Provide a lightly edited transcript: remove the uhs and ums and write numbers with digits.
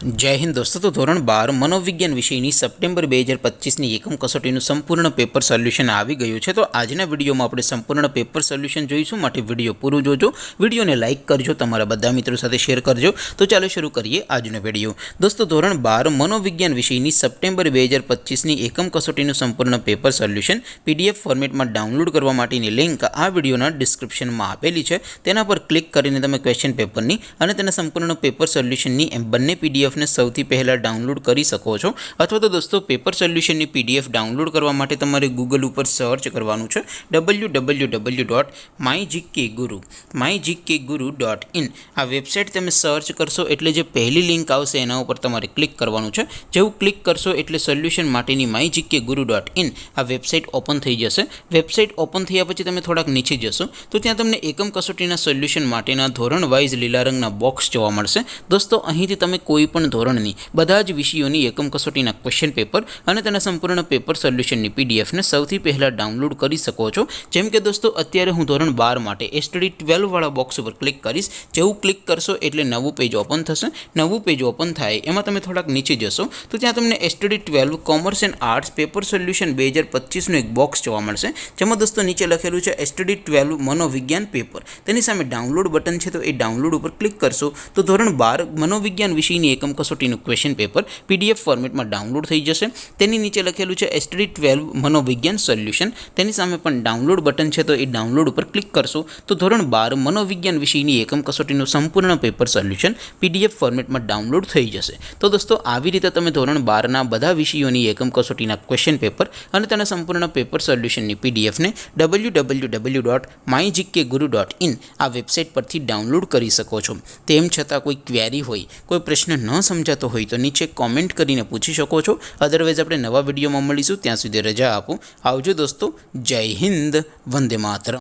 जय हिंद दोस्तों। तो धोरण 12 मनोविज्ञान विषयની સપ્ટેમ્બર 2025ની એકમ કસોટીનું સંપૂર્ણ પેપર સોલ્યુશન આવી ગયું છે। તો આજના વિડીયોમાં આપણે સંપૂર્ણ પેપર સોલ્યુશન જોઈશું, માટે વિડીયો પૂરું જોજો, વિડીયોને લાઇક કરજો, તમારા બધા મિત્રો સાથે શેર કરજો। તો ચાલો શરૂ કરીએ આજનો વિડીયો। દોસ્તો ધોરણ 12 मनोविज्ञान વિષયની સપ્ટેમ્બર 2025ની એકમ કસોટીનું સંપૂર્ણ પેપર સોલ્યુશન પીડીએફ ફોર્મેટમાં ડાઉનલોડ કરવા માટેની લિંક આ વિડીયોના ડિસ્ક્રિપ્શનમાં આપેલી છે। તેના પર ક્લિક કરીને તમે ક્વેશ્ચન પેપરની અને તેના સંપૂર્ણ પેપર સોલ્યુશનની બંને પીડીએફ ने સૌથી પહેલા ડાઉનલોડ કરી શકો છો। અથવા તો દોસ્તો પેપર સોલ્યુશનની પીડીએફ ડાઉનલોડ કરવા માટે તમારે ગૂગલ ઉપર સર્ચ કરવાનું છે www.mygkguru.in। આ વેબસાઇટ તમે સર્ચ કરશો એટલે જે પહેલી લિંક આવશે એના ઉપર તમારે ક્લિક કરવાનું છે। જેવું ક્લિક કરશો એટલે સોલ્યુશન માટેની mygkguru.in આ વેબસાઇટ ઓપન થઈ જશે। વેબસાઇટ ઓપન થયા પછી તમે થોડાક નીચે જશો તો ત્યાં તમને એકમ કસોટીના સોલ્યુશન માટેના ધોરણ વાઇઝ લીલા રંગના બોક્સ જોવા મળશે। દોસ્તો અહીંથી તમે કોઈ પણ ધોરણની બધા જ વિષયોની એકમ કસોટીના ક્વેશ્ચન પેપર અને તેના સંપૂર્ણ પેપર સોલ્યુશનની પીડીએફને સૌથી પહેલાં ડાઉનલોડ કરી શકો છો। જેમ કે દોસ્તો અત્યારે હું ધોરણ 12 માટે એસટીડી 12 વાળા બોક્સ ઉપર ક્લિક કરીશ। જેવું ક્લિક કરશો એટલે નવું પેજ ઓપન થશે। નવું પેજ ઓપન થાય એમાં તમે થોડાક નીચે જશો તો ત્યાં તમને STD 12 commerce and arts paper solution 2025નું એક બોક્સ જોવા મળશે, જેમાં દોસ્તો નીચે લખેલું છે એસટીડી 12 મનોવિજ્ઞાન પેપર। તેની સામે ડાઉનલોડ બટન છે, તો એ ડાઉનલોડ ઉપર ક્લિક કરશો તો ધોરણ 12 मनोविज्ञान વિષયની એકમ કસોટીનું ક્વેશ્ચન પેપર પીડીએફ ફોર્મેટમાં ડાઉનલોડ થઈ જશે। તેની નીચે લખેલું છે એસટીડી 12 મનોવિજ્ઞાન સોલ્યુશન, તેની સામે પણ ડાઉનલોડ બટન છે, તો એ ડાઉનલોડ ઉપર ક્લિક કરશો તો ધોરણ 12 मनोविज्ञान વિષયની એકમ કસોટીનું સંપૂર્ણ પેપર સોલ્યુશન પીડીએફ ફોર્મેટમાં ડાઉનલોડ થઈ જશે। તો દોસ્તો આવી રીતે તમે ધોરણ 12ના બધા વિષયોની એકમ કસોટીના ક્વેશ્ચન પેપર અને તેના સંપૂર્ણ પેપર સોલ્યુશનની પીડીએફને www.mygkguru.in આ વેબસાઇટ પરથી ડાઉનલોડ કરી શકો છો। તેમ છતાં કોઈ ક્વેરી હોય, કોઈ પ્રશ્ન ન સમજાતો હોય તો નીચે કોમેન્ટ કરીને પૂછી શકો છો। અદરવાઇઝ આપણે નવા વિડીયોમાં મળીશું, ત્યાં સુધી રજા આપો। આવજો દોસ્તો, જય હિન્દ, વંદે માતરમ।